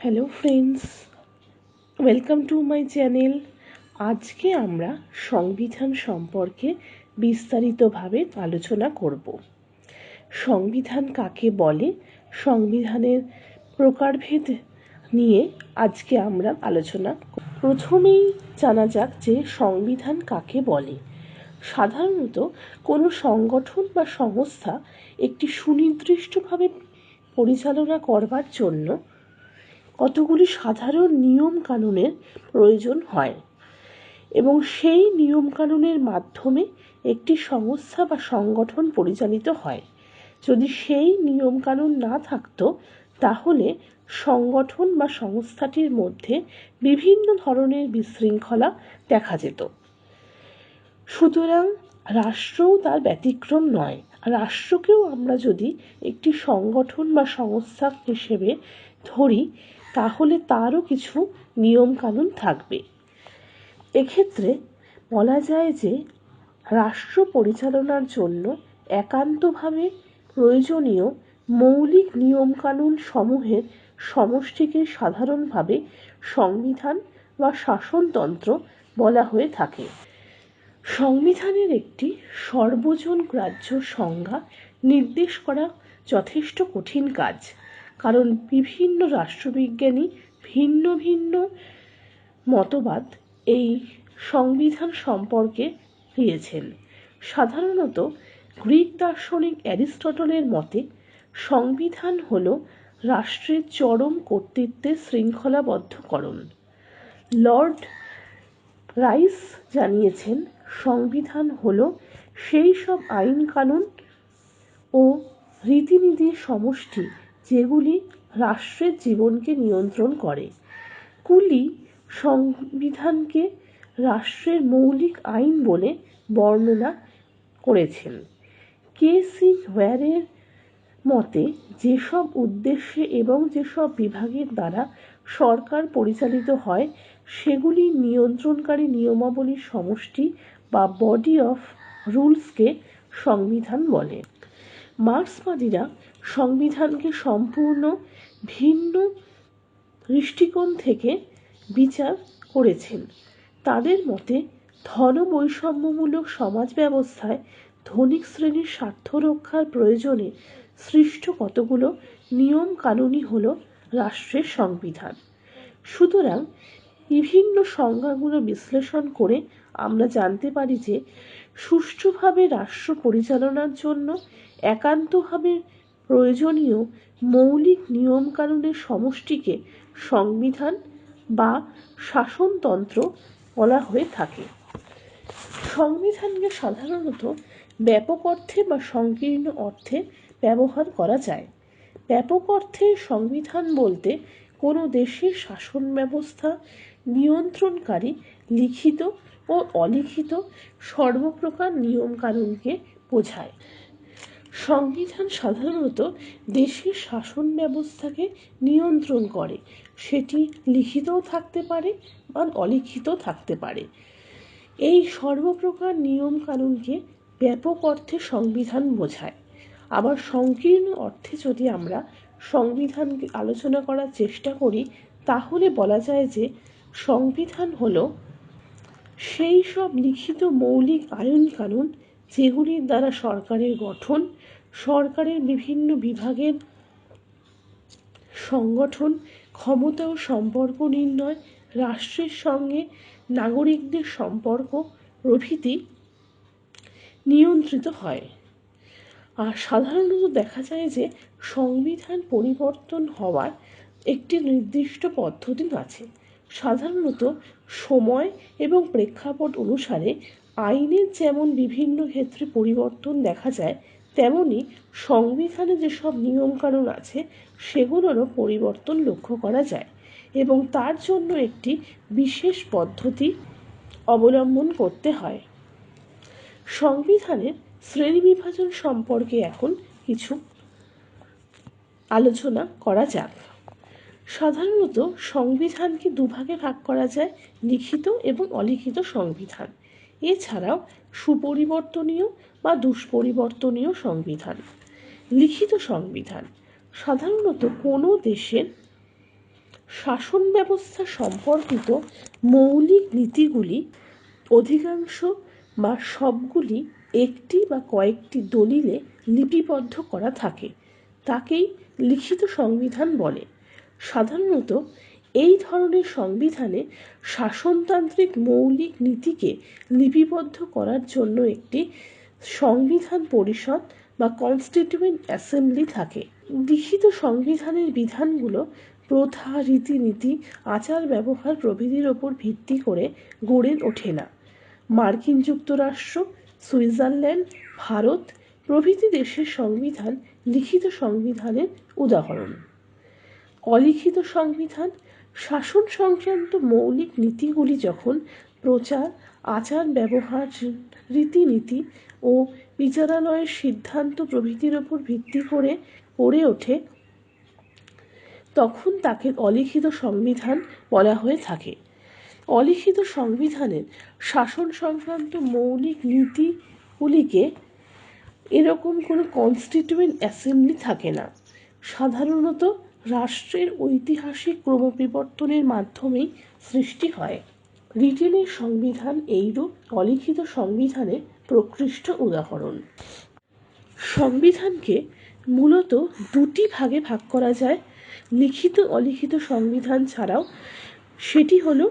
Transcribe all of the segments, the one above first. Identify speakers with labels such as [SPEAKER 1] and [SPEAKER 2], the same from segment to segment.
[SPEAKER 1] Hello friends, welcome to my channel. আজকে আমরা সংবিধান সম্পর্কে বিস্তারিতভাবে আলোচনা করব। সংবিধান কাকে বলে, সংবিধানের প্রকারভেদ নিয়ে আজকে আমরা আলোচনা করব। প্রথমেই জানা যাক যে সংবিধান কাকে বলে। সাধারণত কোনো সংগঠন বা সংস্থা একটি সুনির্দিষ্টভাবে পরিচালনা করবার জন্য কতগুলি সাধারণ নিয়ম কানুনের প্রয়োজন হয় এবং সেই নিয়ম কানুনের মাধ্যমে একটি সংস্থা বা সংগঠন পরিচালিত হয়। যদি সেই নিয়ম কানুন না থাকতো তাহলে সংগঠন বা সংস্থাটির মধ্যে বিভিন্ন ধরনের বিশৃঙ্খলা দেখা যেত। সুতরাং রাষ্ট্রও তার ব্যতিক্রম নয়। রাষ্ট্রকেও আমরা যদি একটি সংগঠন বা সংস্থা হিসেবে ধরি তাহলে তারও কিছু নিয়ম কানুন থাকবে। এক্ষেত্রে বলা যায় যে রাষ্ট্র পরিচালনার জন্য একান্তভাবে প্রয়োজনীয় মৌলিক নিয়ম কানুন সমূহের সমষ্টিকে সাধারণভাবে সংবিধান বা শাসনতন্ত্র বলা হয়ে থাকে। সংবিধানের একটি সর্বজন গ্রাহ্য সংজ্ঞা নির্দেশ করা যথেষ্ট কঠিন কাজ, কারণ বিভিন্ন রাষ্ট্রবিজ্ঞানী ভিন্ন ভিন্ন মতবাদ এই সংবিধান সম্পর্কে দিয়েছেন। সাধারণত গ্রিক দার্শনিক অ্যারিস্টটলের মতে সংবিধান হল রাষ্ট্রের চরম কর্তৃত্বের শৃঙ্খলাবদ্ধকরণ। লর্ড রাইস জানিয়েছেন সংবিধান হল সেই সব আইন কানুন ও রীতিনীতির সমষ্টি যেগুলি রাষ্ট্রের জীবনকে নিয়ন্ত্রণ করে। কুলি সংবিধানকে রাষ্ট্রের মৌলিক আইন বলে বর্ণনা করেছেন। কে.সি. ওয়ারের মতে যেসব উদ্দেশ্যে এবং যেসব বিভাগের দ্বারা সরকার পরিচালিত হয় সেগুলি নিয়ন্ত্রণকারী নিয়মাবলীর সমষ্টি বা বডি অফ রুলসকে সংবিধান বলে। মার্ক্সবাদীরা সংবিধানকে সম্পূর্ণ ভিন্ন দৃষ্টিকোণ থেকে বিচার করেছেন। তাদের মতে ধন বৈষম্যমূলক সমাজ ব্যবস্থায় ধনিক শ্রেণীর স্বার্থ রক্ষার প্রয়োজনে সৃষ্ট কতগুলো নিয়ম কানুনই হল রাষ্ট্রের সংবিধান। সুতরাং বিভিন্ন সংজ্ঞাগুলো বিশ্লেষণ করে আমরা জানতে পারি যে সুষ্ঠুভাবে রাষ্ট্র পরিচালনার জন্য একান্তভাবে প্রয়োজনীয় মৌলিক নিয়ম কানুনের সমষ্টিকে সংবিধান বা শাসনতন্ত্র বলা হয়ে থাকে। সংবিধানকে সাধারণত ব্যাপক অর্থে বা সংকীর্ণ অর্থে ব্যবহার করা যায়। ব্যাপক অর্থে সংবিধান বলতে কোনো দেশের শাসন ব্যবস্থা নিয়ন্ত্রণকারী লিখিত ও অলিখিত সর্বপ্রকার নিয়ম কানুনকে বোঝায়। সংবিধান সাধারণত দেশের শাসন ব্যবস্থাকে নিয়ন্ত্রণ করে, সেটি লিখিতও থাকতে পারে বা অলিখিত থাকতে পারে। এই সর্বপ্রকার নিয়ম কানুনকে ব্যাপক অর্থে সংবিধান বোঝায়। আবার সংকীর্ণ অর্থে যদি আমরা সংবিধানকে আলোচনা করার চেষ্টা করি তাহলে বলা যায় যে সংবিধান হল সেই সব লিখিত মৌলিক আইন কানুন যেগুলির দ্বারা সরকারের গঠন, সরকারের বিভিন্ন বিভাগের সংগঠন, ক্ষমতা ও সম্পর্ক নির্ণয়, রাষ্ট্রের সঙ্গে নাগরিকদের সম্পর্ক প্রভৃতি নিয়ন্ত্রিত হয়। আর সাধারণত দেখা যায় যে সংবিধান পরিবর্তন হওয়ার একটি নির্দিষ্ট পদ্ধতি আছে। সাধারণত সময় এবং প্রেক্ষাপট অনুসারে আইনের যেমন বিভিন্ন ক্ষেত্রে পরিবর্তন দেখা যায়, তেমনি সংবিধানে যেসব নিয়মকানুন আছে সেগুলোরও পরিবর্তন লক্ষ্য করা যায় এবং তার জন্য একটি বিশেষ পদ্ধতি অবলম্বন করতে হয়। সংবিধানের শ্রেণীবিভাজন সম্পর্কে এখন কিছু আলোচনা করা যাক। সাধারণত সংবিধানকে দুভাগে ভাগ করা যায়, লিখিত এবং অলিখিত সংবিধান। এছাড়াও সুপরিবর্তনীয় বা দুষ্পরিবর্তনীয় সংবিধান। লিখিত সংবিধান সাধারণত কোনো দেশের শাসন ব্যবস্থা সম্পর্কিত মৌলিক নীতিগুলি অধিকাংশ বা সবগুলি একটি বা কয়েকটি দলিলে লিপিবদ্ধ করা থাকে, তাকেই লিখিত সংবিধান বলে। সাধারণত এই ধরনের সংবিধানে শাসনতান্ত্রিক মৌলিক নীতিকে লিপিবদ্ধ করার জন্য একটি সংবিধান পরিষদ বা কনস্টিটিউয়েন্ট অ্যাসেম্বলি থাকে। লিখিত সংবিধানের বিধানগুলো প্রথা, রীতিনীতি, আচার ব্যবহার প্রভৃতির ওপর ভিত্তি করে গড়ে ওঠে না। মার্কিন যুক্তরাষ্ট্র, সুইজারল্যান্ড, ভারত প্রভৃতি দেশের সংবিধান লিখিত সংবিধানের উদাহরণ। অলিখিত সংবিধান শাসন সংক্রান্ত মৌলিক নীতিগুলি যখন প্রচার, আচার ব্যবহার, রীতিনীতি ও বিচারালয়ের সিদ্ধান্ত প্রভৃতির ওপর ভিত্তি করে গড়ে ওঠে, তখন তাকে অলিখিত সংবিধান বলা হয়ে থাকে। অলিখিত সংবিধানের শাসন সংক্রান্ত মৌলিক নীতিগুলিকে এরকম কোনো কনস্টিটিউয়েন্ট অ্যাসেম্বলি থাকে না। সাধারণত রাষ্ট্রের ঐতিহাসিক ক্রমপরিবর্তনের মাধ্যমেই সৃষ্টি হয়। ব্রিটেনের সংবিধান এইরূপ অলিখিত সংবিধানের প্রকৃষ্ট উদাহরণ। সংবিধানকে মূলত দুটি ভাগে ভাগ করা যায়। লিখিত অলিখিত সংবিধান ছাড়াও সেটি হলো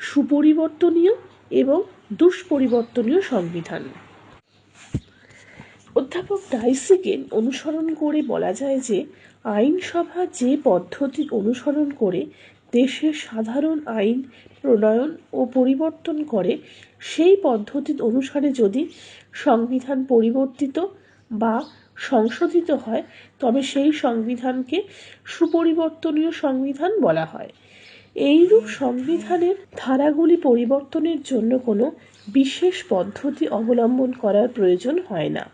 [SPEAKER 1] সুপরিবর্তনীয় এবং দুষ্পরিবর্তনীয় সংবিধান। অধ্যাপক ডাইসিকেন অনুসরণ করে বলা যায় যে আইনসভা যে পদ্ধতি অনুসরণ করে দেশের সাধারণ আইন প্রণয়ন ও পরিবর্তন করে, সেই পদ্ধতি অনুসারে যদি সংবিধান পরিবর্তিত বা সংশোধিত হয়, তবে সেই সংবিধানকে সুপরিবর্তনীয় সংবিধান বলা হয়। এইরূপ সংবিধানের ধারাগুলি পরিবর্তনের জন্য কোনো বিশেষ পদ্ধতি অবলম্বন করার প্রয়োজন হয় না।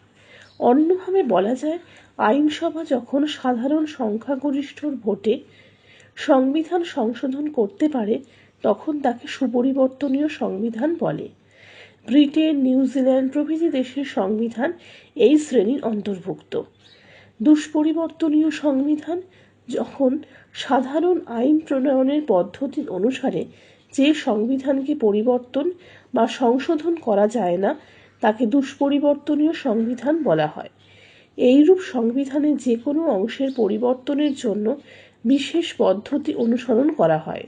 [SPEAKER 1] অন্যভাবে বলা যায়, আইনসভা যখন সাধারণ সংখ্যাগরিষ্ঠর ভোটে সংবিধান সংশোধন করতে পারে, তখন তাকে সুপরিবর্তনীয় সংবিধান বলে। ব্রিটেন, নিউজিল্যান্ড প্রভৃতি দেশের সংবিধান এই শ্রেণীর অন্তর্ভুক্ত। দুষ্পরিবর্তনীয় সংবিধান যখন সাধারণ আইন প্রণয়নের পদ্ধতি অনুসারে যে সংবিধানকে পরিবর্তন বা সংশোধন করা যায় না, তাকে দুষ্পরিবর্তনীয় সংবিধান বলা হয়। এইরূপ সংবিধানে যে কোনো অংশের পরিবর্তনের জন্য বিশেষ পদ্ধতি অনুসরণ করা হয়।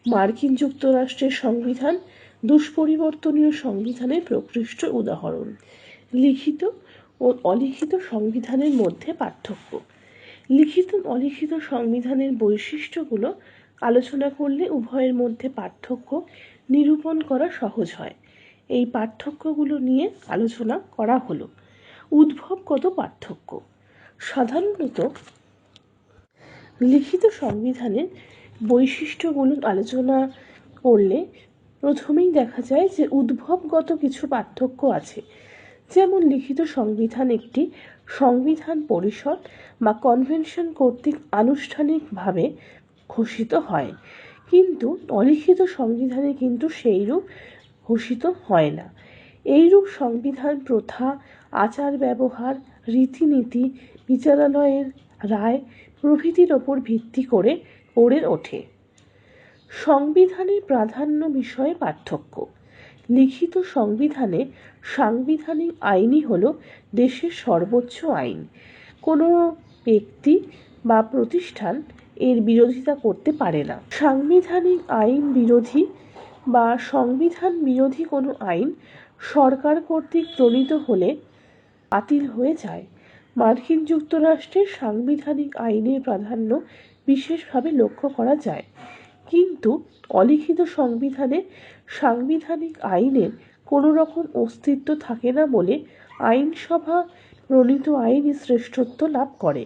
[SPEAKER 1] মার্কিন যুক্তরাষ্ট্রের সংবিধান দুষ্পরিবর্তনীয় সংবিধানের প্রকৃষ্ট উদাহরণ। লিখিত ও অলিখিত সংবিধানের মধ্যে পার্থক্য। লিখিত অলিখিত সংবিধানের বৈশিষ্ট্যগুলো আলোচনা করলে উভয়ের মধ্যে পার্থক্য নিরূপণ করা সহজ হয়। এই পার্থক্যগুলো নিয়ে আলোচনা করা হলো। উদ্ভবগত পার্থক্য। সাধারণত লিখিত সংবিধানের বৈশিষ্ট্যগুলো আলোচনা করলে প্রথমেই দেখা যায় যে উদ্ভবগত কিছু পার্থক্য আছে। যেমন লিখিত সংবিধান একটি সংবিধান পরিষদ বা কনভেনশন কর্তৃক আনুষ্ঠানিকভাবে ঘোষিত হয়, কিন্তু অলিখিত সংবিধানে কিন্তু সেইরূপ ঘোষিত হয় না। এইরূপ সংবিধান প্রথা, আচার ব্যবহার, রীতিনীতি, বিচারালয়ের রায় প্রভৃতির ওপর ভিত্তি করে গড়ে ওঠে। সংবিধানের প্রাধান্য বিষয়ে পার্থক্য। লিখিত সংবিধানে সাংবিধানিক আইনই হলো দেশের সর্বোচ্চ আইন। কোনো ব্যক্তি বা প্রতিষ্ঠান এর বিরোধিতা করতে পারে না। সাংবিধানিক আইন বিরোধী বা সংবিধান বিরোধী কোনো আইন সরকার কর্তৃক প্রণীত হলে বাতিল হয়ে যায়। মার্কিন যুক্তরাষ্ট্রের সাংবিধানিক আইনের প্রাধান্য বিশেষভাবে লক্ষ্য করা যায়, কিন্তু অলিখিত সংবিধানে সাংবিধানিক আইনের কোনো রকম অস্তিত্ব থাকে না বলে আইনসভা প্রণীত আইনই শ্রেষ্ঠত্ব লাভ করে।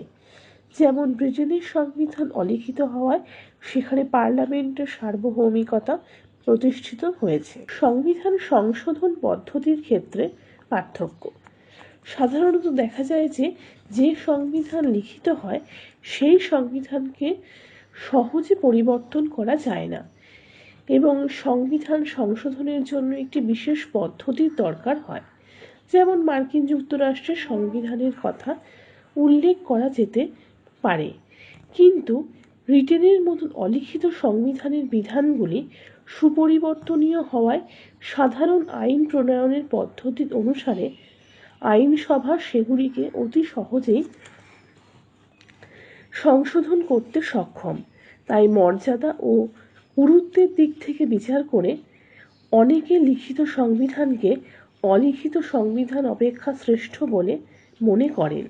[SPEAKER 1] যেমন ব্রিটেনের সংবিধান অলিখিত হওয়ায় সেখানে পার্লামেন্টের সার্বভৌমিকতা প্রতিষ্ঠিত হয়েছে। সংবিধান সংশোধন পদ্ধতির ক্ষেত্রে পার্থক্য। সাধারণত দেখা যায় যে সংবিধান লিখিত হয় সেই সংবিধানকে সহজে পরিবর্তন করা যায় না এবং সংবিধান সংশোধনের জন্য একটি বিশেষ পদ্ধতির দরকার হয়। যেমন মার্কিন যুক্তরাষ্ট্রের সংবিধানের কথা উল্লেখ করা যেতে পারে, কিন্তু ব্রিটেনের মতন অলিখিত সংবিধানের বিধানগুলি সুপরিবর্তনীয় হওয়ায় সাধারণ আইন প্রণয়নের পদ্ধতি অনুসারে আইনসভা সেগুলিকে অতি সহজেই সংশোধন করতে সক্ষম। তাই মর্যাদা ও গুরুত্বের দিক থেকে বিচার করে অনেকে লিখিত সংবিধানকে অলিখিত সংবিধান অপেক্ষা শ্রেষ্ঠ বলে মনে করেন।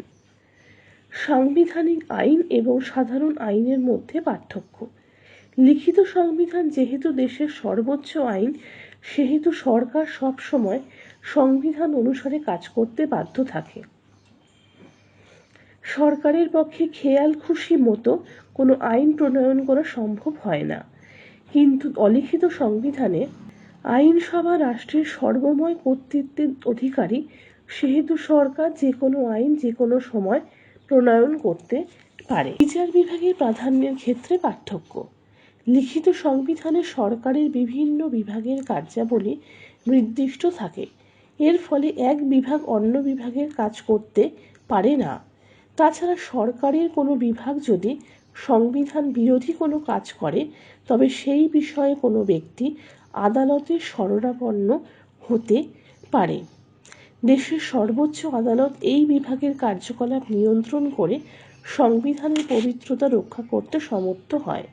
[SPEAKER 1] সাংবিধানিক আইন এবং সাধারণ আইনের মধ্যে পার্থক্য। লিখিত সংবিধান যেহেতু দেশের সর্বোচ্চ আইন, সেহেতু সরকার সবসময় সংবিধান অনুসারে কাজ করতে বাধ্য থাকে। সরকারের পক্ষে খেয়াল খুশি মতো কোনো আইন প্রণয়ন করা সম্ভব হয় না। কিন্তু অলিখিত সংবিধানে আইনসভা রাষ্ট্রের সর্বময় কর্তৃত্বের অধিকারী, সেহেতু সরকার যে কোনো আইন যে কোনো সময় প্রণয়ন করতে পারে। বিচার বিভাগের প্রাধান্যের ক্ষেত্রে পার্থক্য। লিখিত সংবিধানে সরকারের বিভিন্ন বিভাগের কার্যাবলী নির্দিষ্ট থাকে। এর ফলে এক বিভাগ অন্য বিভাগের কাজ করতে পারে না। তাছাড়া সরকারের কোনো বিভাগ যদি সংবিধান বিরোধী কোনো কাজ করে, তবে সেই বিষয়ে কোনো ব্যক্তি আদালতের শরণাপন্ন হতে পারে। দেশের সর্বোচ্চ আদালত এই বিভাগের কার্যকলাপ নিয়ন্ত্রণ করে সংবিধানের পবিত্রতা রক্ষা করতে সমর্থ হয়।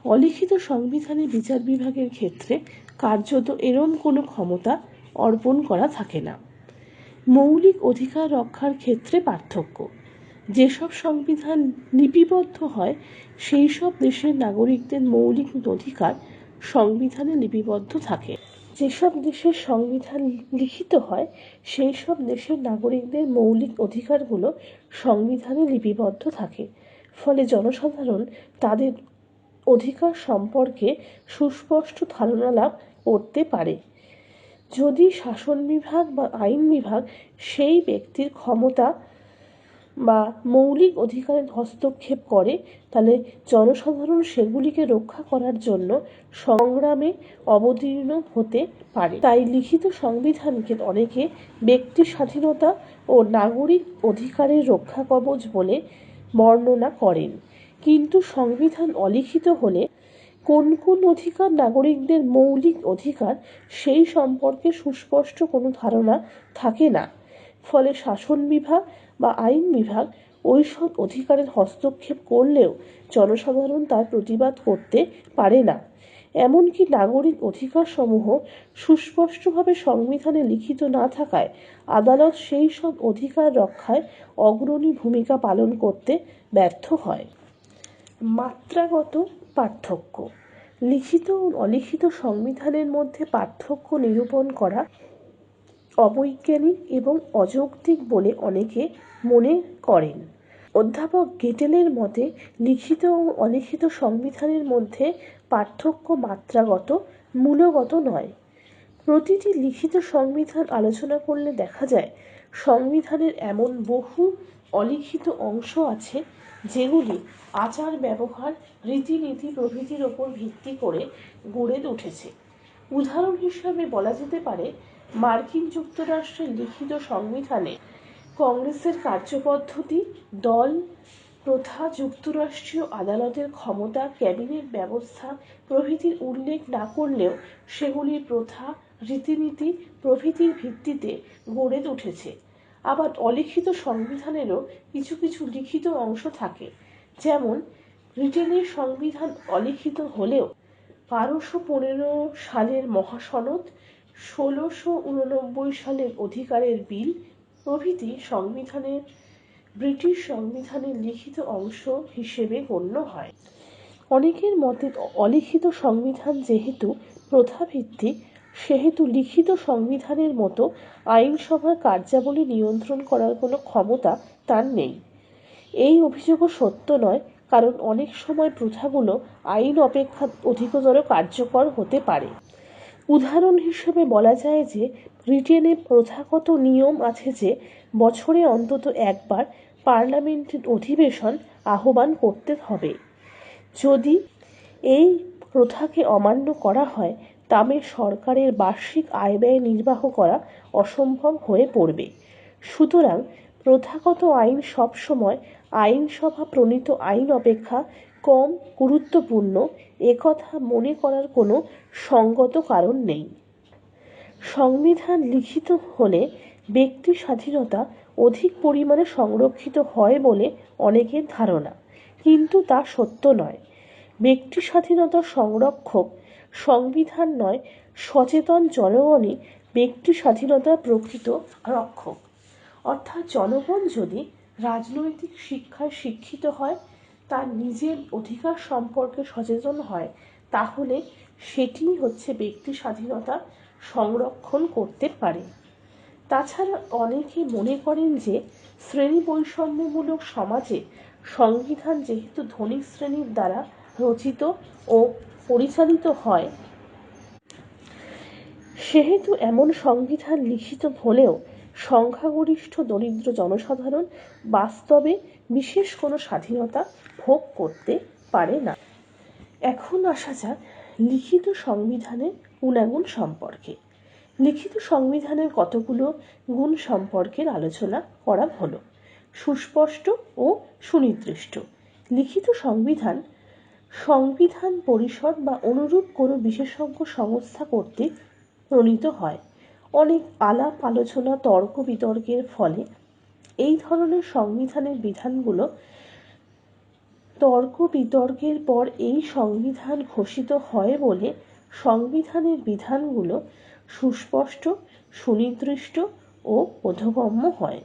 [SPEAKER 1] অলিখিত সংবিধানে বিচার বিভাগের ক্ষেত্রে কার্যত এরম কোনো ক্ষমতা অর্পণ করা থাকে না। মৌলিক অধিকার রক্ষার ক্ষেত্রে পার্থক্য। যেসব সংবিধান লিপিবদ্ধ হয়, সেই সব দেশের নাগরিকদের মৌলিক অধিকার সংবিধানে লিপিবদ্ধ থাকে। যেসব দেশের সংবিধান লিখিত হয়, সেই সব দেশের নাগরিকদের মৌলিক অধিকারগুলো সংবিধানে লিপিবদ্ধ থাকে। ফলে জনসাধারণ তাদের অধিকার সম্পর্কে সুস্পষ্ট ধারণা লাভ করতে পারে। যদি শাসন বিভাগ বা আইন বিভাগ সেই ব্যক্তির ক্ষমতা বা মৌলিক অধিকারে হস্তক্ষেপ করে, তাহলে জনসাধারণ সেগুলিকে রক্ষা করার জন্য সংগ্রামে অবতীর্ণ হতে পারে। তাই লিখিত সংবিধানকে অনেকে ব্যক্তি স্বাধীনতা ও নাগরিক অধিকারের রক্ষা কবচ বলে বর্ণনা করেন। কিন্তু সংবিধান অলিখিত হলে কোন কোন অধিকার নাগরিকদের মৌলিক অধিকার, সেই সম্পর্কে সুস্পষ্ট কোনো ধারণা থাকে না। ফলে শাসন বিভাগ বা আইন বিভাগ ওইসব অধিকারের হস্তক্ষেপ করলেও জনসাধারণ তার প্রতিবাদ করতে পারে না। এমনকি নাগরিক অধিকারসমূহ সুস্পষ্টভাবে সংবিধানে লিখিত না থাকায় আদালত সেই সব অধিকার রক্ষায় অগ্রণী ভূমিকা পালন করতে ব্যর্থ হয়। মাত্রাগত পার্থক্য। লিখিত ও অলিখিত সংবিধানের মধ্যে পার্থক্য নিরূপণ করা অবৈজ্ঞানিক এবং অযৌক্তিক বলে অনেকে মনে করেন। অধ্যাপক গেটেলের মতে লিখিত ও অলিখিত সংবিধানের মধ্যে পার্থক্য মাত্রাগত, মূলগত নয়। প্রতিটি লিখিত সংবিধান আলোচনা করলে দেখা যায় সংবিধানের এমন বহু অলিখিত অংশ আছে যেগুলি আচার ব্যবহার, রীতিনীতি প্রভৃতির ওপর ভিত্তি করে গড়ে উঠেছে। উদাহরণ হিসাবে বলা যেতে পারে, মার্কিন যুক্তরাষ্ট্রের লিখিত সংবিধানে কংগ্রেসের কার্যপদ্ধতি, দল প্রথা, যুক্তরাষ্ট্রীয় আদালতের ক্ষমতা, ক্যাবিনেট ব্যবস্থা প্রভৃতির উল্লেখ না করলেও সেগুলির প্রথা, রীতিনীতি প্রভৃতির ভিত্তিতে গড়ে উঠেছে। আবার অলিখিত সংবিধানেরও কিছু কিছু লিখিত অংশ থাকে। যেমন ব্রিটেনের সংবিধান অলিখিত হলেও 1215 সালের মহাসনদ, 1689 সালের অধিকারের বিল প্রভৃতি সংবিধানের ব্রিটিশ সংবিধানের লিখিত অংশ হিসেবে গণ্য হয়। অনেকের মতে অলিখিত সংবিধান যেহেতু প্রথাভিত্তিক, সেহেতু লিখিত সংবিধানের মতো আইনসভার কার্যাবলী নিয়ন্ত্রণ করার কোনো ক্ষমতা তার নেই। এই অভিযোগও সত্য নয়, কারণ অনেক সময় প্রথাগুলো আইন অপেক্ষা অধিকতর কার্যকর হতে পারে। উদাহরণ হিসেবে বলা যায় যে ব্রিটেনে প্রথাগত নিয়ম আছে যে বছরে অন্তত একবার পার্লামেন্টের অধিবেশন আহ্বান করতে হবে। যদি এই প্রথাকে অমান্য করা হয়, তবে সরকারের বার্ষিক আয় ব্যয় নির্বাহ করা অসম্ভব হয়ে পড়বে। সুতরাং প্রথাগত আইন সবসময় আইনসভা প্রণীত আইন অপেক্ষা কম গুরুত্বপূর্ণ একথা মনে করার কোনো সঙ্গত কারণ নেই। সংবিধান লিখিত হলে ব্যক্তি স্বাধীনতা অধিক পরিমাণে সংরক্ষিত হয় বলে অনেকের ধারণা, কিন্তু তা সত্য নয়। ব্যক্তি স্বাধীনতার সংরক্ষক সংবিধান নয়, সচেতন জনগণই ব্যক্তি স্বাধীনতার প্রকৃত রক্ষক। অর্থাৎ জনগণ যদি রাজনৈতিক শিক্ষায় শিক্ষিত হয়, তার নিজের অধিকার সম্পর্কে সচেতন হয়, তাহলে সেটিই হচ্ছে ব্যক্তি স্বাধীনতা সংরক্ষণ করতে পারে। তাছাড়া অনেকে মনে করেন যে শ্রেণী বৈষম্যমূলক সমাজে সংবিধান যেহেতু ধনী শ্রেণীর দ্বারা রচিত ও পরিচালিত হয়, সেহেতু এমন সংবিধান লিখিত হলেও সংখ্যাগরিষ্ঠ দরিদ্র জনসাধারণ বাস্তবে বিশেষ কোনো স্বাধীনতা ভোগ করতে পারে না। এখন আসা যাক লিখিত সংবিধানের গুণাগুণ সম্পর্কে। লিখিত সংবিধানের কতগুলো গুণ সম্পর্কের আলোচনা করা হলো। সুস্পষ্ট ও সুনির্দিষ্ট। লিখিত সংবিধান সংবিধান পরিষদ বা অনুরূপ কোনো বিশেষজ্ঞ সংস্থা কর্তৃক প্রণীত হয়। অনেক আলাপ আলোচনা তর্ক বিতর্কের ফলে এই ধরনের সংবিধানের বিধানগুলো তর্ক বিতর্কের পর এই সংবিধান ঘোষিত হয় বলে সংবিধানের বিধানগুলো সুস্পষ্ট, সুনির্দিষ্ট ও বোধগম্য হয়।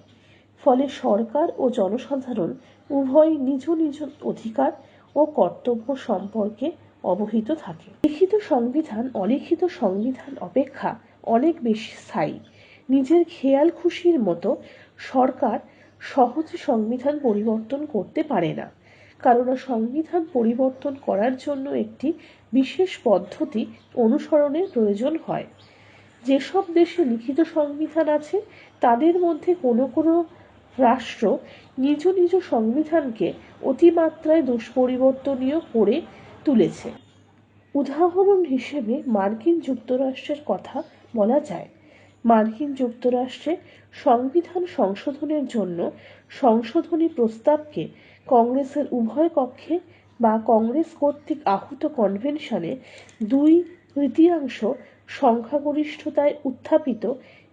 [SPEAKER 1] ফলে সরকার ও জনসাধারণ উভয় নিজ নিজ অধিকার ও কর্তব্য সম্পর্কে অবহিত থাকে। লিখিত সংবিধান অলিখিত সংবিধান অপেক্ষা অনেক বেশি স্থায়ী। নিজের খেয়াল খুশির মতো সরকার সহজে সংবিধান পরিবর্তন করতে পারে না, কারণ সংবিধান পরিবর্তন করার জন্য একটি বিশেষ পদ্ধতি অনুসরণের প্রয়োজন হয়। যেসব দেশে লিখিত সংবিধান আছে, তাদের মধ্যে কোনো কোনো রাষ্ট্র নিজ নিজ সংবিধানকে অতিমাত্রায় দুষ্পরিবর্তনীয় করে তুলেছে। উদাহরণ হিসেবে মার্কিন যুক্তরাষ্ট্রের কথা বলা যায়। মার্কিন যুক্তরাষ্ট্রে সংবিধান সংশোধনের জন্য সংশোধনী প্রস্তাবকে কংগ্রেসের উভয় কক্ষে বা কংগ্রেস কর্তৃক আহূত কনভেনশনে 2/3 সংখ্যাগরিষ্ঠতায় উত্থাপিত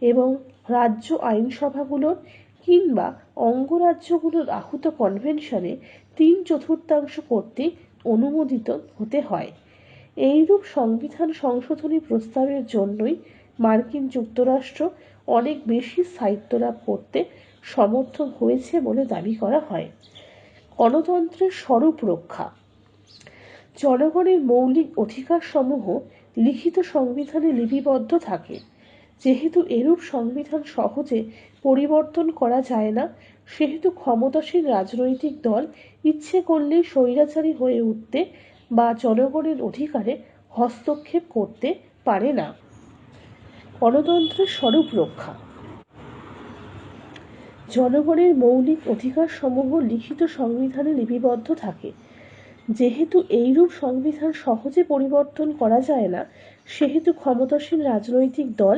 [SPEAKER 1] এবং রাজ্য আইনসভাগুলোর কিংবা অঙ্গরাজ্যগুলোর আহূত কনভেনশনে 3/4 কর্তৃক অনুমোদিত হতে হয়। এইরূপ সংবিধান সংশোধনী প্রস্তাবের জন্যই মার্কিন যুক্তরাষ্ট্র অনেক বেশি স্থায়িত্ব লাভ করতে সমর্থ হয়েছে বলে দাবি করা হয়। গণতন্ত্রের স্বরূপ রক্ষা। জনগণের মৌলিক অধিকারসমূহ লিখিত সংবিধানে লিপিবদ্ধ থাকে। যেহেতু এরূপ সংবিধান সহজে পরিবর্তন করা যায় না, সেহেতু ক্ষমতাসীন রাজনৈতিক দল ইচ্ছে করলেই স্বৈরাচারী হয়ে উঠতে বা জনগণের অধিকারে হস্তক্ষেপ করতে পারে না। গণতন্ত্রের স্বরূপ রক্ষা। জনগণের মৌলিক অধিকারসমূহ লিখিত সংবিধানে লিপিবদ্ধ থাকে। যেহেতু এইরূপ সংবিধান সহজে পরিবর্তন করা যায় না, সেহেতু ক্ষমতাসীন রাজনৈতিক দল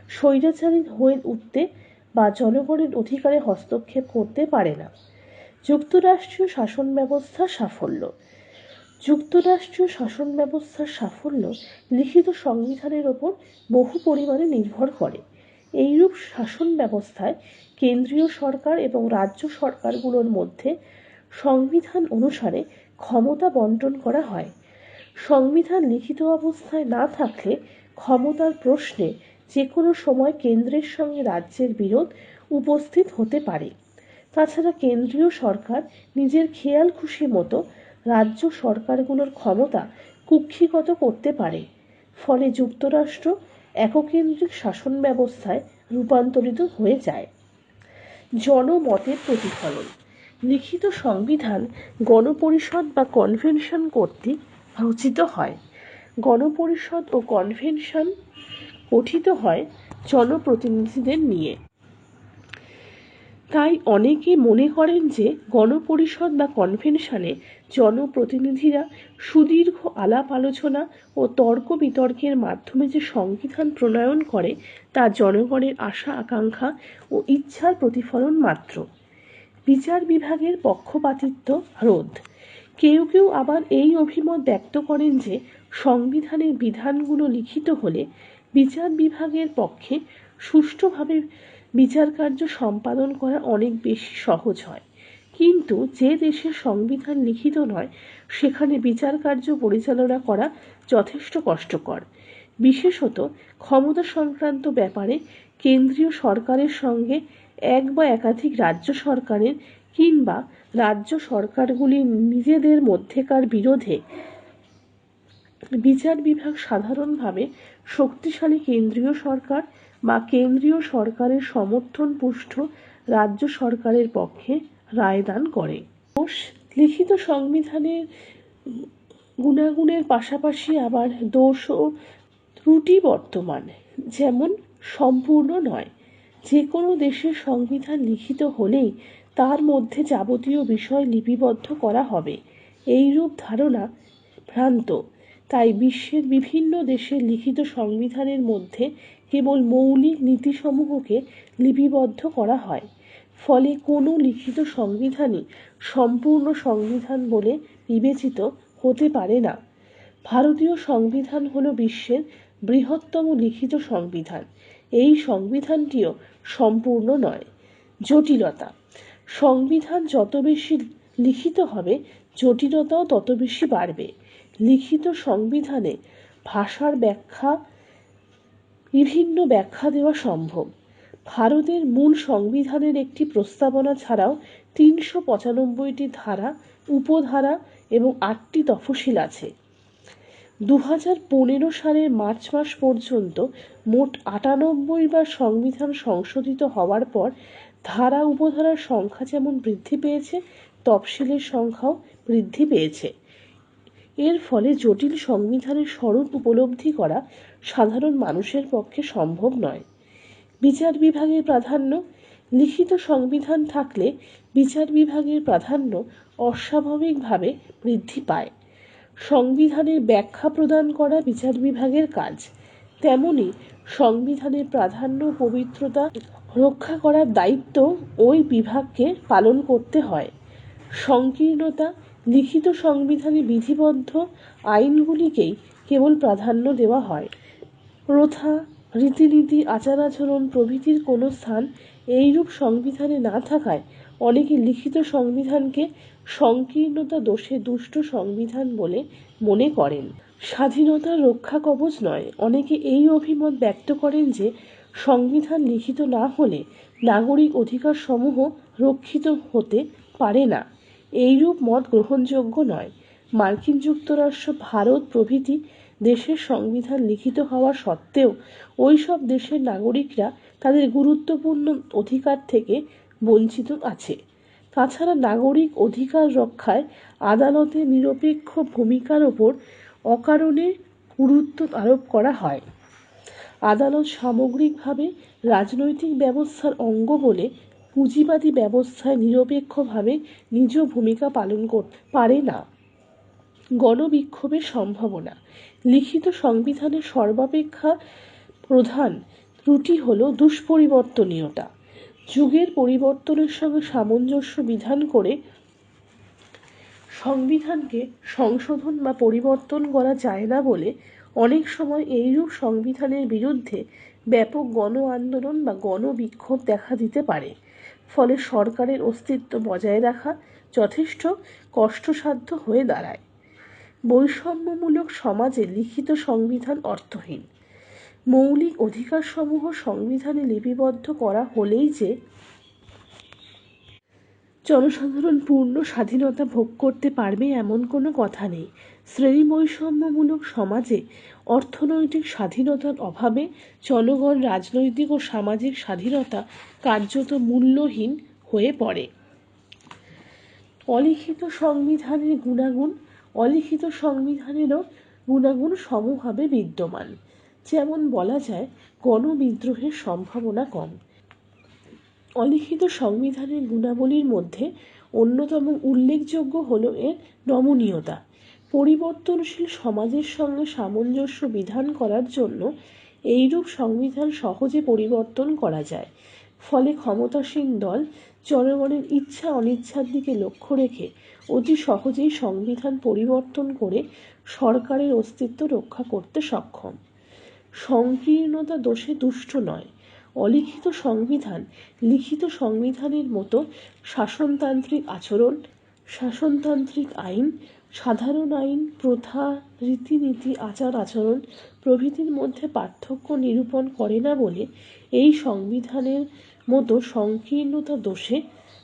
[SPEAKER 1] স্বৈরাচারী হয়ে উঠতে বা জনগণের অধিকারে হস্তক্ষেপ করতে পারে না। যুক্তরাষ্ট্রীয় শাসন ব্যবস্থার সাফল্য। যুক্তরাষ্ট্রীয় শাসন ব্যবস্থার সাফল্য লিখিত সংবিধানের ওপর বহু পরিমাণে নির্ভর করে। এইরূপ শাসন ব্যবস্থায় কেন্দ্রীয় সরকার এবং রাজ্য সরকারগুলোর মধ্যে সংবিধান অনুসারে ক্ষমতা বন্টন করা হয়। সংবিধান লিখিত অবস্থায় না থাকলে ক্ষমতার প্রশ্নে যে কোনো সময় কেন্দ্রের সঙ্গে রাজ্যের বিরোধ উপস্থিত হতে পারে। তাছাড়া কেন্দ্রীয় সরকার নিজের খেয়াল খুশি মতো রাজ্য সরকারগুলোর ক্ষমতা কুক্ষিগত করতে পারে। ফলে যুক্তরাষ্ট্র এককেন্দ্রিক শাসন ব্যবস্থায় রূপান্তরিত হয়ে যায়। জনমতের প্রতিফলন। লিখিত সংবিধান গণপরিষদ বা কনভেনশন কর্তৃক রচিত হয়। গণপরিষদ ও কনভেনশন গঠিত হয় জনপ্রতিনিধিদের নিয়ে। তাই অনেকে মনে করেন যে গণপরিষদ বা কনভেনশনে জনপ্রতিনিধিরা সুদীর্ঘ আলাপ আলোচনা ও তর্ক বিতর্কের মাধ্যমে যে সংবিধান প্রণয়ন করে তা জনগণের আশা আকাঙ্ক্ষা ও ইচ্ছার প্রতিফলন মাত্র। বিচার বিভাগের পক্ষপাতিত্ব রোধ। কেউ কেউ আবার এই অভিমত ব্যক্ত করেন যে সংবিধানের বিধানগুলো লিখিত হলে বিচার বিভাগের পক্ষে সুষ্ঠুভাবে বিচার কার্য সম্পাদন করা অনেক বেশি সহজ হয়। কিন্তু যে দেশের সংবিধান লিখিত নয় সেখানে বিচার কার্য পরিচালনা করা যথেষ্ট কষ্টকর। বিশেষত ক্ষমতা সংক্রান্ত ব্যাপারে কেন্দ্রীয় সরকারের সঙ্গে এক বা একাধিক রাজ্য সরকারের কিংবা রাজ্য সরকারগুলির নিজেদের মধ্যেকার বিরোধে বিচার বিভাগ সাধারণভাবে শক্তিশালী কেন্দ্রীয় সরকার বা কেন্দ্রীয় সরকারের সমর্থনপুষ্ট রাজ্য সরকারের পক্ষে রায়দান করে। লিখিত সংবিধানের গুণাগুণের পাশাপাশি আবার দোষ ও ত্রুটি বর্তমান, যেমন সম্পূর্ণ নয়। যে কোনো দেশের সংবিধান লিখিত হলেই তার মধ্যে যাবতীয় বিষয় লিপিবদ্ধ করা হবে, এইরূপ ধারণা ভ্রান্ত। তাই বিশ্বের বিভিন্ন দেশের লিখিত সংবিধানের মধ্যে কেবল মৌলিক নীতিসমূহকে লিপিবদ্ধ করা হয়। ফলে কোনো লিখিত সংবিধানই সম্পূর্ণ সংবিধান বলে বিবেচিত হতে পারে না। ভারতীয় সংবিধান হল বিশ্বের বৃহত্তম লিখিত সংবিধান। এই সংবিধানটিও সম্পূর্ণ নয়। জটিলতা: সংবিধান যত বেশি লিখিত হবে জটিলতাও তত বেশি বাড়বে। লিখিত সংবিধানে ভাষার বিভিন্ন ব্যাখ্যা দেওয়া সম্ভব। ভারতের মূল সংবিধানের একটি প্রস্তাবনা ছাড়াও ৩৯৫টি ধারা, উপধারা এবং ৮টি তফসিল আছে। ২০১৫ সালের মার্চ মাস পর্যন্ত মোট ৯৮ বার সংবিধান সংশোধিত হওয়ার পর ধারা উপধারার সংখ্যা যেমন বৃদ্ধি পেয়েছে, তফসিলের সংখ্যাও বৃদ্ধি পেয়েছে। এর ফলে জটিল সংবিধানের স্বরূপ উপলব্ধি করা সাধারণ মানুষের পক্ষে সম্ভব নয়। বিচার বিভাগের প্রাধান্য: লিখিত সংবিধান থাকলে বিচার বিভাগের প্রাধান্য অস্বাভাবিকভাবে বৃদ্ধি পায়। সংবিধানের ব্যাখ্যা প্রদান করা বিচার বিভাগের কাজ, তেমনি সংবিধানের প্রাধান্য ও পবিত্রতা রক্ষা করার দায়িত্ব ওই বিভাগকে পালন করতে হয়। সংকীর্ণতা: লিখিত সংবিধানে বিধিবদ্ধ আইনগুলিকেই কেবল প্রাধান্য দেওয়া হয়। প্রথা, রীতিনীতি, আচার আচরণ প্রভৃতির কোনো স্থান এইরূপ সংবিধানে না থাকায় অনেকে লিখিত সংবিধানকে সংকীর্ণতা দোষে দুষ্ট সংবিধান বলে মনে করেন। স্বাধীনতার রক্ষা কবচ নয়: অনেকে এই অভিমত ব্যক্ত করেন যে সংবিধান লিখিত না হলে নাগরিক অধিকারসমূহ রক্ষিত হতে পারে না। এইরূপ মত গ্রহণযোগ্য নয়। মার্কিন যুক্তরাষ্ট্র, ভারত প্রভৃতি দেশের সংবিধান লিখিত হওয়া সত্ত্বেও ওই সব দেশের নাগরিকরা তাদের গুরুত্বপূর্ণ অধিকার থেকে বঞ্চিত আছে। তাছাড়া নাগরিক অধিকার রক্ষায় আদালতের নিরপেক্ষ ভূমিকার ওপর অকারণে গুরুত্ব আরোপ করা হয়। আদালত সামগ্রিকভাবে রাজনৈতিক ব্যবস্থার অঙ্গ বলে পুঁজিবাদী ব্যবস্থায় নিরপেক্ষভাবে নিজ ভূমিকা পালন করতে পারে না। গণবিক্ষোভের সম্ভাবনা: লিখিত সংবিধানের সর্বাপেক্ষা প্রধান ত্রুটি হল দুষ্পরিবর্তনীয়তা। যুগের পরিবর্তনের সঙ্গে সামঞ্জস্য বিধান করে সংবিধানকে সংশোধন বা পরিবর্তন করা যায় না বলে অনেক সময় এইরূপ সংবিধানের বিরুদ্ধে ব্যাপক গণ আন্দোলন বা গণবিক্ষোভ দেখা দিতে পারে। ফলে সরকারের অস্তিত্ব বজায় রাখা যথেষ্ট কষ্টসাধ্য হয়ে দাঁড়ায়। বৈষম্যমূলক সমাজে লিখিত সংবিধান অর্থহীন। মৌলিক অধিকারসমূহ সংবিধানে লিপিবদ্ধ করা হলেই যে জনসাধারণ পূর্ণ স্বাধীনতা ভোগ করতে পারবে এমন কোনো কথা নেই। শ্রেণী বৈষম্যমূলক সমাজে অর্থনৈতিক স্বাধীনতার অভাবে জনগণ রাজনৈতিক ও সামাজিক স্বাধীনতা কার্যত মূল্যহীন হয়ে পড়ে। অলিখিত সংবিধানের গুণাগুণ: অলিখিত সংবিধানেরও গুণাগুণ সমভাবে বিদ্যমান। যেমন বলা যায়, গণবিদ্রোহের সম্ভাবনা কম। অলিখিত সংবিধানের গুণাবলীর মধ্যে অন্যতম উল্লেখযোগ্য হল এর নমনীয়তা। পরিবর্তনশীল সমাজের সঙ্গে সামঞ্জস্য বিধান করার জন্য এইরূপ সংবিধান সহজে পরিবর্তন করা যায়। ফলে ক্ষমতাসীন দল জনগণের ইচ্ছা অনিচ্ছার দিকে লক্ষ্য রেখে অতি সহজেই সংবিধান পরিবর্তন করে সরকারের অস্তিত্ব রক্ষা করতে সক্ষম। সংকীর্ণতা দোষে দুষ্ট নয়। অলিখিত সংবিধান লিখিত সংবিধানের মতো শাসনতান্ত্রিক আচরণ, শাসনতান্ত্রিক আইন, সাধারণ আইন, প্রথা, রীতিনীতি, আচার আচরণ প্রভৃতির মধ্যে পার্থক্য নিরূপণ করে না বলে এই সংবিধানের মতো সংকীর্ণতা দোষে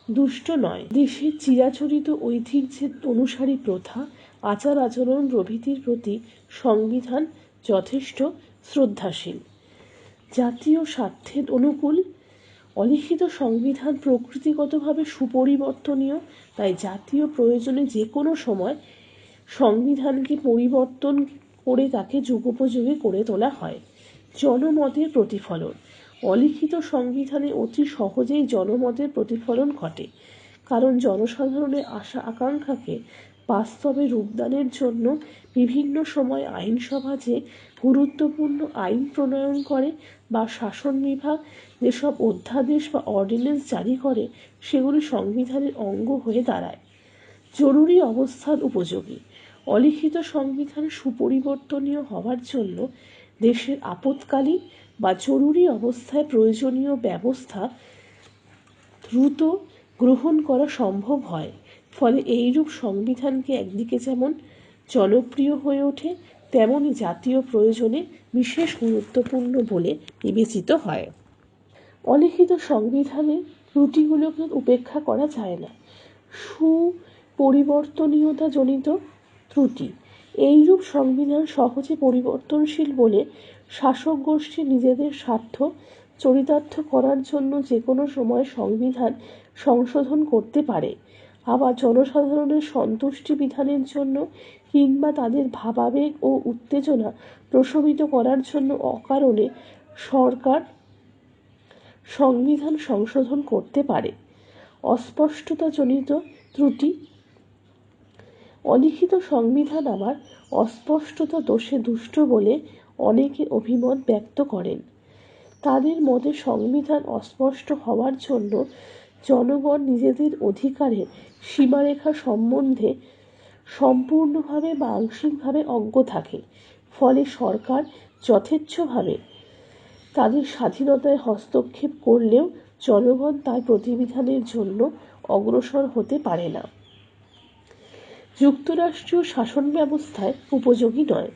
[SPEAKER 1] দুষ্ট নয়। দেশের চিরাচরিত ঐতিহ্যের অনুসারী প্রথা, আচার আচরণ প্রভৃতির প্রতি সংবিধান যথেষ্ট শ্রদ্ধাশীল। জাতীয় স্বার্থের অনুকূল। অলিখিত সংবিধান প্রকৃতিগতভাবে সুপরিবর্তনীয়, তাই জাতীয় প্রয়োজনে যে কোনো সময় সংবিধানকে পরিবর্তন করে তাকে যুগোপযোগী করে তোলা হয়। জনমতের প্রতিফলন। অলিখিত সংবিধানে অতি সহজেই জনমতের প্রতিফলন ঘটে, কারণ জনসাধারণের আশা আকাঙ্ক্ষাকে বাস্তবে রূপদানের জন্য বিভিন্ন সময় আইনসভা যে গুরুত্বপূর্ণ আইন প্রণয়ন করে বা শাসন বিভাগ যেসব অধ্যাদেশ বা অর্ডিন্যান্স জারি করে সেগুলি সংবিধানের অঙ্গ হয়ে দাঁড়ায়। জরুরি অবস্থার উপযোগী। অলিখিত সংবিধান সুপরিবর্তনীয় হওয়ার জন্য দেশের আপৎকালীন বা জরুরি অবস্থায় প্রয়োজনীয় ব্যবস্থা দ্রুত গ্রহণ করা সম্ভব হয়। ফলে এইরূপ সংবিধানকে একদিকে যেমন জনপ্রিয় হয়ে ওঠে, তেমনি জাতীয় প্রয়োজনে বিশেষ গুরুত্বপূর্ণ বলে বিবেচিত হয়। অলিখিত সংবিধানের ত্রুটিগুলোকে উপেক্ষা করা যায় না। সুপরিবর্তনীয়তাজনিত ত্রুটি। এইরূপ সংবিধান সহজে পরিবর্তনশীল বলে শাসক গোষ্ঠী নিজেদের স্বার্থ চরিতার্থ করার জন্য যে কোনো সময় সংবিধান সংশোধন করতে পারে। আবার জনসাধারণের সন্তুষ্টি বিধানের জন্য কিংবা তাদের ভাবাবেগ ও উত্তেজনা প্রশমিত করার জন্য অকারণে সরকার সংবিধান সংশোধন করতে পারে। অস্পষ্টতাজনিত ত্রুটি। অলিখিত সংবিধান আবার অস্পষ্টতা দোষে দুষ্ট বলে অনেকে অভিমত ব্যক্ত করেন। তাদের মতে সংবিধান অস্পষ্ট হওয়ার জন্য জনগণ নিজেদের অধিকারের সীমারেখা সম্বন্ধে সম্পূর্ণভাবে বা আংশিকভাবে অজ্ঞ থাকে। ফলে সরকার যথেচ্ছভাবে তাদের স্বাধীনতায় হস্তক্ষেপ করলেও জনগণ তার প্রতিবিধানের জন্য অগ্রসর হতে পারে না। যুক্তরাষ্ট্রীয় শাসন ব্যবস্থায় উপযোগী নয়।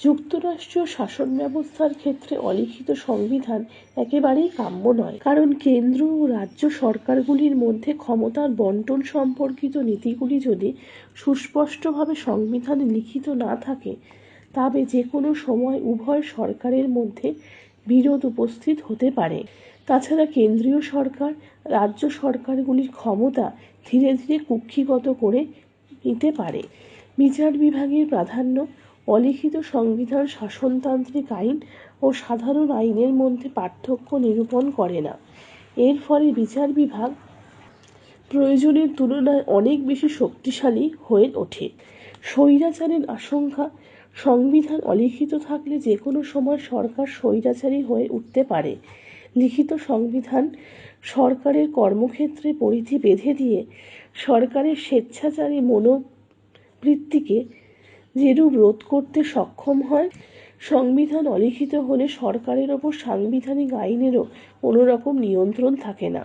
[SPEAKER 1] যুক্তরাষ্ট্রীয় শাসন ব্যবস্থার ক্ষেত্রে অলিখিত সংবিধান একেবারেই কাম্য নয়, কারণ কেন্দ্র ও রাজ্য সরকারগুলির মধ্যে ক্ষমতার বন্টন সম্পর্কিত নীতিগুলি যদি সুস্পষ্টভাবে সংবিধানে লিখিত না থাকে, তবে যে কোনো সময় উভয় সরকারের মধ্যে বিরোধ উপস্থিত হতে পারে। তাছাড়া কেন্দ্রীয় সরকার রাজ্য সরকারগুলির ক্ষমতা ধীরে ধীরে কুক্ষিগত করে নিতে পারে। বিচার বিভাগের প্রাধান্য। অলিখিত সংবিধান শাসনতান্ত্রিক আইন ও সাধারণ আইনের মধ্যে পার্থক্য নিরূপণ করে না। এর ফলে বিচার বিভাগ প্রয়োজনের তুলনায় অনেক বেশি শক্তিশালী হয়ে ওঠে। স্বৈরাচারের আশঙ্কা। সংবিধান অলিখিত থাকলে যে কোনো সময় সরকার স্বৈরাচারী হয়ে উঠতে পারে। লিখিত সংবিধান সরকারের কর্মক্ষেত্রে পরিধি বেঁধে দিয়ে সরকারের স্বেচ্ছাচারী মনোবৃত্তিকে যেরূপ রোধ করতে সক্ষম হয়, সংবিধান অলিখিত হলে সরকারের ওপর সাংবিধানিক আইনেরও কোনো রকম নিয়ন্ত্রণ থাকে না।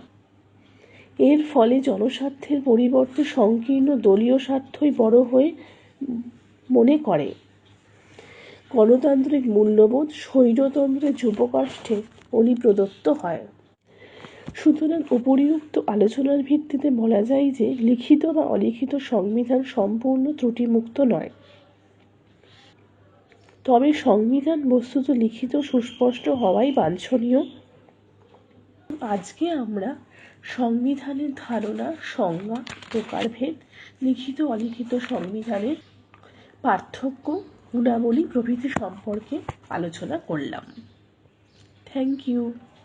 [SPEAKER 1] এর ফলে জনস্বার্থের পরিবর্তে সংকীর্ণ দলীয় স্বার্থই বড় হয়ে মনে করে। গণতান্ত্রিক মূল্যবোধ স্বৈরতন্ত্রের যুবকাষ্ঠে অলিপ্রদত্ত হয়। সুতরাং উপরিউক্ত আলোচনার ভিত্তিতে বলা যায় যে লিখিত বা অলিখিত সংবিধান সম্পূর্ণ ত্রুটিমুক্ত নয়। তবে সংবিধান বস্তুত লিখিত সুস্পষ্ট হওয়াই বাঞ্ছনীয়। আজকে আমরা সংবিধানের ধারণা, সংজ্ঞা, প্রকারভেদ, লিখিত অলিখিত সংবিধানের পার্থক্য, গুণাবলী প্রভৃতি সম্পর্কে আলোচনা করলাম। Thank you.